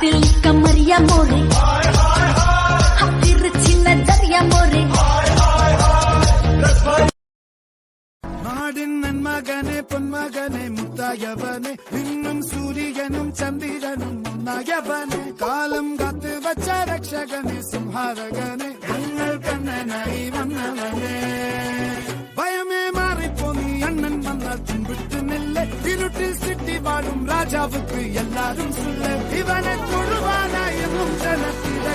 कमरिया मोरे तिरछी नजरिया मोरे നാടിൻ നന്മകനെ പൊന്മകനെ മുത്തായവനെ ഇന്നും സൂര്യനും ചന്ദ്രനും ഒന്നായവനെ കാലം കാത്ത് വച്ച രക്ഷകനെ സംഹാരകനെ ഞങ്ങൾ കണ്ണനായി വന്നവനെ ഭയമേ മാറിപ്പോ നീ അണ്ണൻ വന്നാൽ തുമ്പിട്ടുന്നില്ല ഇരുട്ടിൽ സിറ്റി വാഴും രാജാവുക്ക് എല്ലാരും സുല്ല ഇവനെ തൊഴുവാനായെന്നും ജനത്തിര